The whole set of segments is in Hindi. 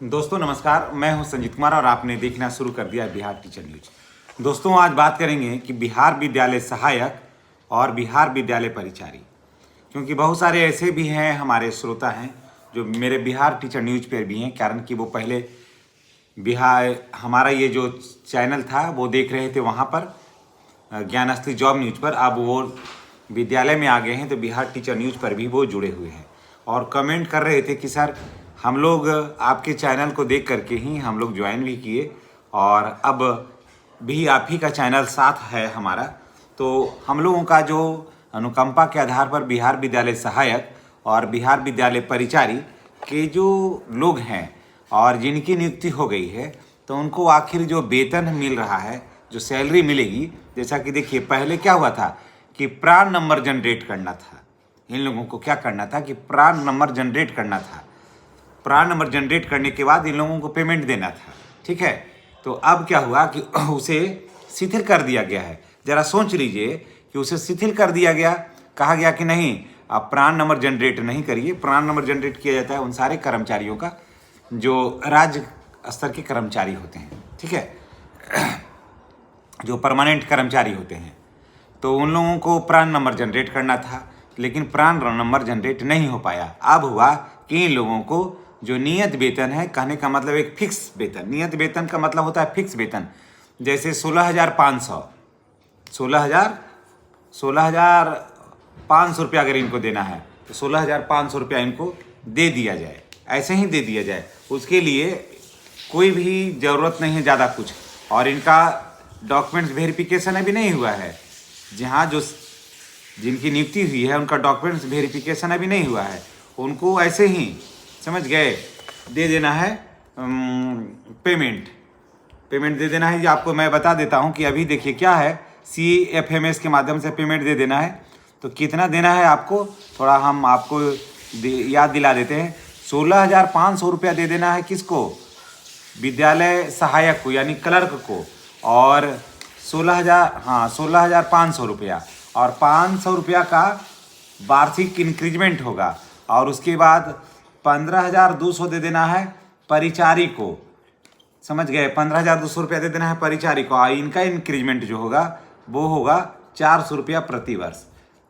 दोस्तों नमस्कार, मैं हूं संजीत कुमार और आपने देखना शुरू कर दिया बिहार टीचर न्यूज। दोस्तों आज बात करेंगे कि बिहार विद्यालय सहायक और बिहार विद्यालय परिचारी, क्योंकि बहुत सारे ऐसे भी हैं हमारे श्रोता हैं जो मेरे बिहार टीचर न्यूज पर भी हैं, कारण कि वो पहले बिहार हमारा ये जो चैनल था वो देख रहे थे वहाँ पर ज्ञान असली जॉब न्यूज पर। अब वो विद्यालय में आ गए हैं तो बिहार टीचर न्यूज पर भी वो जुड़े हुए हैं और कमेंट कर रहे थे कि सर हम लोग आपके चैनल को देख करके ही हम लोग ज्वाइन भी किए और अब भी आप ही का चैनल साथ है हमारा। तो हम लोगों का जो अनुकंपा के आधार पर बिहार विद्यालय सहायक और बिहार विद्यालय परिचारी के जो लोग हैं और जिनकी नियुक्ति हो गई है तो उनको आखिर जो वेतन मिल रहा है, जो सैलरी मिलेगी, जैसा कि देखिए पहले क्या हुआ था कि प्राण नंबर जनरेट करना था। इन लोगों को क्या करना था कि प्राण नंबर जनरेट करना था। प्राण नंबर जनरेट करने के बाद इन लोगों को पेमेंट देना था, ठीक है। तो अब क्या हुआ कि उसे शिथिल कर दिया गया है। ज़रा सोच लीजिए कि उसे शिथिल कर दिया गया, कहा गया कि नहीं आप प्राण नंबर जनरेट नहीं करिए। प्राण नंबर जनरेट किया जाता है उन सारे कर्मचारियों का जो राज्य स्तर के कर्मचारी होते हैं, ठीक है, जो परमानेंट कर्मचारी होते हैं। तो उन लोगों को प्राण नंबर जनरेट करना था, लेकिन प्राण नंबर जनरेट नहीं हो पाया। अब हुआ कि इन लोगों को जो नियत वेतन है, कहने का मतलब एक फिक्स वेतन, नियत वेतन का मतलब होता है फिक्स वेतन। जैसे 16,500 रुपया अगर इनको देना है तो 16,500 रुपया इनको दे दिया जाए, ऐसे ही दे दिया जाए। उसके लिए कोई भी ज़रूरत नहीं है ज़्यादा कुछ, और इनका डॉक्यूमेंट्स वेरिफिकेशन अभी नहीं हुआ है। जहाँ जो जिनकी नियुक्ति हुई है उनका डॉक्यूमेंट्स वेरिफिकेशन अभी नहीं हुआ है, उनको ऐसे ही समझ गए दे देना है पेमेंट दे देना है। ये आपको मैं बता देता हूँ कि अभी देखिए क्या है, CFMS के माध्यम से पेमेंट दे देना है। तो कितना देना है आपको, थोड़ा हम आपको याद दिला देते हैं। 16,500 रुपया दे देना है किसको, विद्यालय सहायक को यानी क्लर्क को, और 16,500 रुपया, और 500 रुपया का वार्षिक इंक्रीजमेंट होगा, और उसके बाद 15,200 दे देना है परिचारी को, समझ गए। 15,200 रुपया दे देना है परिचारी को, और इनका इंक्रीजमेंट जो होगा वो होगा 400 रुपया प्रति वर्ष।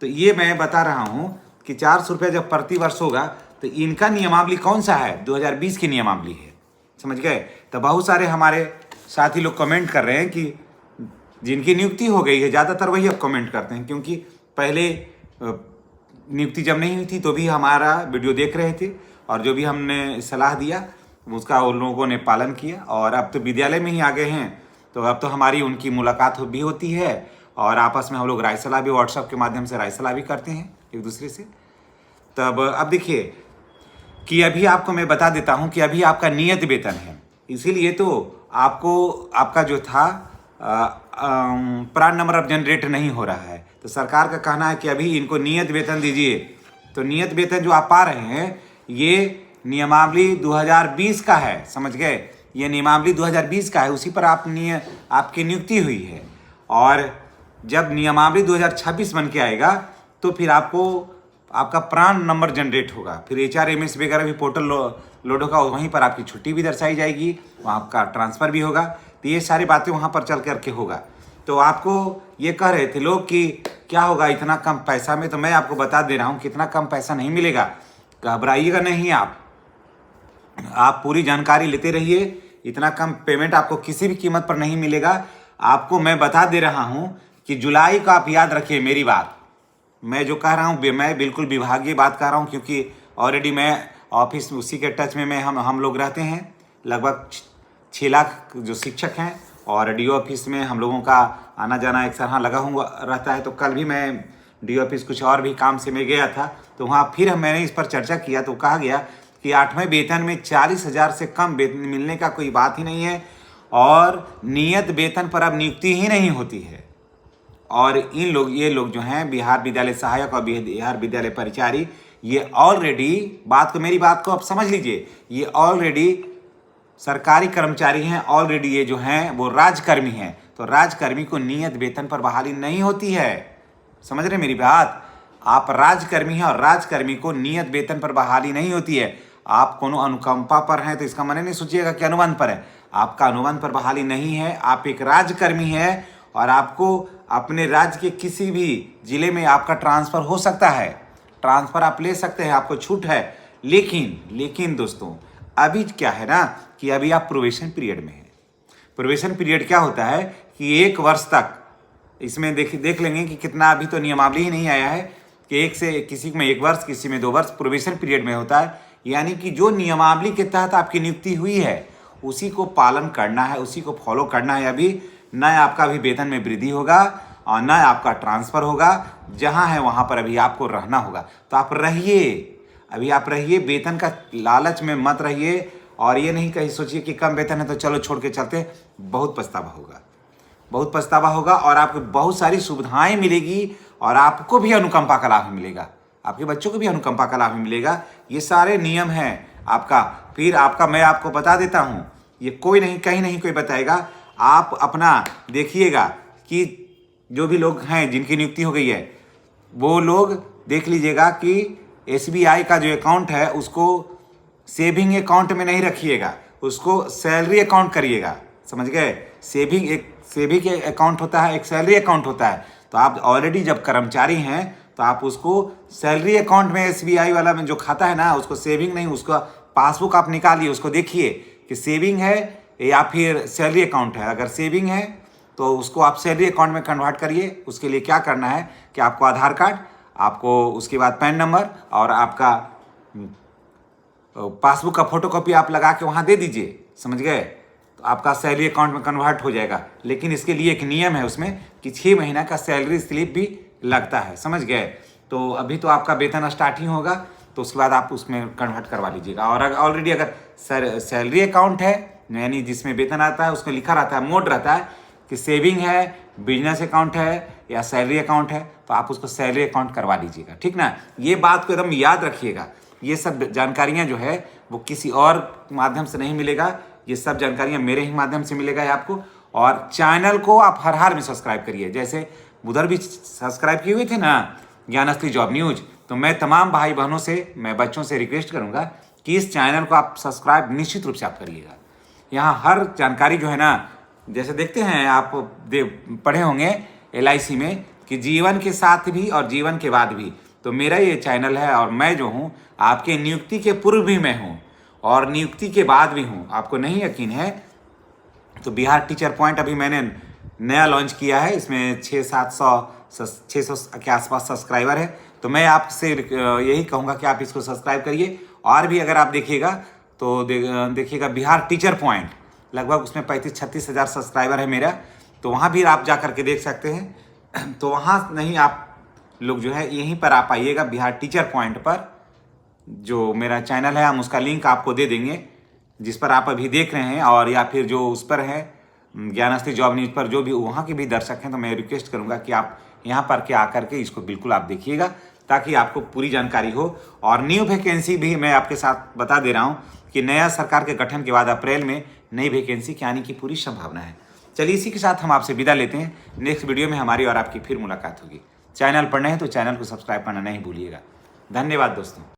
तो ये मैं बता रहा हूँ कि 400 रुपया जब प्रति वर्ष होगा तो इनका नियमावली कौन सा है, 2020 की नियमावली है, समझ गए। तो बहुत सारे हमारे साथी लोग कमेंट कर रहे हैं कि जिनकी नियुक्ति हो गई है, ज़्यादातर वही अब कमेंट करते हैं, क्योंकि पहले नियुक्ति जब नहीं हुई थी तो भी हमारा वीडियो देख रहे थे और जो भी हमने सलाह दिया उसका उन लोगों ने पालन किया, और अब तो विद्यालय में ही आ गए हैं। तो अब तो हमारी उनकी मुलाकात भी होती है और आपस में हम लोग राय सलाह भी व्हाट्सएप के माध्यम से राय सलाह भी करते हैं एक दूसरे से। तब अब देखिए कि अभी आपको मैं बता देता हूँ कि अभी आपका नियत वेतन है, इसीलिए तो आपको आपका जो था प्राण नंबर अब जनरेट नहीं हो रहा है। तो सरकार का कहना है कि अभी इनको नियत वेतन दीजिए। तो नियत वेतन जो आप पा रहे हैं ये नियमावली 2020 का है, समझ गए। ये नियमावली 2020 का है, उसी पर आपकी नियुक्ति हुई है। और जब नियमावली 2026 बन के आएगा तो फिर आपका प्राण नंबर जनरेट होगा, फिर HRMS वगैरह भी पोर्टल लोड होगा, वहीं पर आपकी छुट्टी भी दर्शाई जाएगी, वहाँ आपका ट्रांसफ़र भी होगा। तो ये सारी बातें वहाँ पर चल करके होगा। तो आपको ये कह रहे थे लोग कि क्या होगा इतना कम पैसा में, तो मैं आपको बता दे रहा हूँ कि इतना कम पैसा नहीं मिलेगा, घबराइएगा नहीं। आप पूरी जानकारी लेते रहिए, इतना कम पेमेंट आपको किसी भी कीमत पर नहीं मिलेगा। आपको मैं बता दे रहा हूँ कि जुलाई का आप याद रखिए मेरी बात, मैं जो कह रहा हूँ मैं बिल्कुल विभागीय बात कर रहा हूँ, क्योंकि ऑलरेडी मैं ऑफिस उसी के टच में हम लोग रहते हैं। लगभग 6 लाख जो शिक्षक हैं और DO ऑफिस में हम लोगों का आना जाना एक तरह लगा हुआ रहता है। तो कल भी मैं DO ऑफिस कुछ और भी काम से मैं गया था, तो वहाँ फिर मैंने इस पर चर्चा किया तो कहा गया कि 8वें वेतन में 40,000 से कम वेतन मिलने का कोई बात ही नहीं है, और नियत वेतन पर अब नियुक्ति ही नहीं होती है। और ये लोग जो हैं बिहार विद्यालय सहायक और बिहार विद्यालय परिचारी, ये ऑलरेडी मेरी बात को आप समझ लीजिए, ये ऑलरेडी सरकारी कर्मचारी हैं, ऑलरेडी ये जो हैं वो राजकर्मी हैं। तो राजकर्मी को नियत वेतन पर बहाली नहीं होती है, समझ रहे मेरी बात। आप राजकर्मी हैं और राजकर्मी को नियत वेतन पर बहाली नहीं होती है। आप कोनो अनुकंपा पर हैं तो इसका माने नहीं सोचिएगा कि अनुबंध पर है। आपका अनुबंध पर बहाली नहीं है, आप एक राज्यकर्मी हैं और आपको अपने राज्य के किसी भी जिले में आपका ट्रांसफ़र हो सकता है, ट्रांसफ़र आप ले सकते हैं, आपको छूट है। लेकिन दोस्तों अभी क्या है ना कि अभी आप प्रोबेशन पीरियड में हैं। प्रोबेशन पीरियड क्या होता है कि 1 वर्ष तक इसमें देख लेंगे कि कितना, अभी तो नियमावली ही नहीं आया है कि एक से किसी में 1 वर्ष, किसी में 2 वर्ष प्रोबेशन पीरियड में होता है। यानी कि जो नियमावली के तहत आपकी नियुक्ति हुई है उसी को पालन करना है, उसी को फॉलो करना है। अभी न आपका अभी वेतन में वृद्धि होगा और न आपका ट्रांसफ़र होगा, जहाँ है वहाँ पर अभी आपको रहना होगा। तो आप रहिए, अभी आप रहिए, वेतन का लालच में मत रहिए और ये नहीं कहीं सोचिए कि कम वेतन है तो चलो छोड़ के चलते। बहुत पछतावा होगा, बहुत पछतावा होगा और आपको बहुत सारी सुविधाएं मिलेगी और आपको भी अनुकंपा का लाभ मिलेगा, आपके बच्चों को भी अनुकंपा का लाभ मिलेगा। ये सारे नियम हैं आपका। फिर आपका मैं आपको बता देता हूँ, ये कोई नहीं, कहीं नहीं कोई बताएगा। आप अपना देखिएगा कि जो भी लोग हैं जिनकी नियुक्ति हो गई है वो लोग देख लीजिएगा कि SBI का जो अकाउंट है उसको सेविंग अकाउंट में नहीं रखिएगा, उसको सैलरी अकाउंट करिएगा। समझ गए? सेविंग अकाउंट होता है, एक सैलरी अकाउंट होता है। तो आप ऑलरेडी जब कर्मचारी हैं तो आप उसको सैलरी अकाउंट में SBI वाला में जो खाता है ना उसको सेविंग नहीं, उसका पासबुक आप निकालिए, उसको देखिए कि सेविंग है या फिर सैलरी अकाउंट है। अगर सेविंग है तो उसको आप सैलरी अकाउंट में कन्वर्ट करिए। उसके लिए क्या करना है कि आपको आधार कार्ड, आपको उसके बाद पैन नंबर और आपका पासबुक का फोटोकॉपी आप लगा के वहाँ दे दीजिए। समझ गए? तो आपका सैलरी अकाउंट में कन्वर्ट हो जाएगा। लेकिन इसके लिए एक नियम है उसमें कि 6 महीना का सैलरी स्लिप भी लगता है। समझ गए? तो अभी तो आपका वेतन स्टार्ट ही होगा तो उसके बाद आप उसमें कन्वर्ट करवा लीजिएगा। और ऑलरेडी अगर सैलरी अकाउंट है यानी जिसमें वेतन आता है उसमें लिखा रहता है, मोड रहता है कि सेविंग है, बिजनेस अकाउंट है या सैलरी अकाउंट है, तो आप उसको सैलरी अकाउंट करवा लीजिएगा। ठीक ना? ये बात को एकदम याद रखिएगा। ये सब जानकारियाँ जो है वो किसी और माध्यम से नहीं मिलेगा, ये सब जानकारियाँ मेरे ही माध्यम से मिलेगा है आपको। और चैनल को आप हर हाल में सब्सक्राइब करिए। जैसे उधर भी सब्सक्राइब किए हुए थे ना ज्ञान असली जॉब न्यूज, तो मैं तमाम भाई बहनों से, मैं बच्चों से रिक्वेस्ट करूँगा कि इस चैनल को आप सब्सक्राइब निश्चित रूप से आप करिएगा। यहाँ हर जानकारी जो है ना, जैसे देखते हैं आप पढ़े होंगे LIC में कि जीवन के साथ भी और जीवन के बाद भी, तो मेरा ये चैनल है और मैं जो हूँ आपके नियुक्ति के पूर्व भी मैं हूँ और नियुक्ति के बाद भी हूँ। आपको नहीं यकीन है तो बिहार टीचर पॉइंट अभी मैंने नया लॉन्च किया है, इसमें 600 के आसपास सब्सक्राइबर है। तो मैं आपसे यही कहूँगा कि आप इसको सब्सक्राइब करिए। और भी अगर आप देखिएगा तो देखिएगा बिहार टीचर पॉइंट, लगभग उसमें 35-36 हज़ार सब्सक्राइबर है मेरा, तो वहाँ भी आप जा करके देख सकते हैं। तो वहाँ नहीं, आप लोग जो है यहीं पर आप आइएगा बिहार टीचर पॉइंट पर, जो मेरा चैनल है हम उसका लिंक आपको दे देंगे जिस पर आप अभी देख रहे हैं, और या फिर जो उस पर है ज्ञान असली जॉब न्यूज़ पर जो भी वहाँ के भी दर्शक हैं, तो मैं रिक्वेस्ट करूँगा कि आप यहाँ पर के आकर के इसको बिल्कुल आप देखिएगा ताकि आपको पूरी जानकारी हो। और न्यू वैकेंसी भी मैं आपके साथ बता दे रहा हूँ कि नया सरकार के गठन के बाद अप्रैल में नई वैकेंसी के आने की पूरी संभावना है। चलिए इसी के साथ हम आपसे विदा लेते हैं। नेक्स्ट वीडियो में हमारी और आपकी फिर मुलाकात होगी। चैनल पर नए हैं तो चैनल को सब्सक्राइब करना नहीं भूलिएगा। धन्यवाद दोस्तों।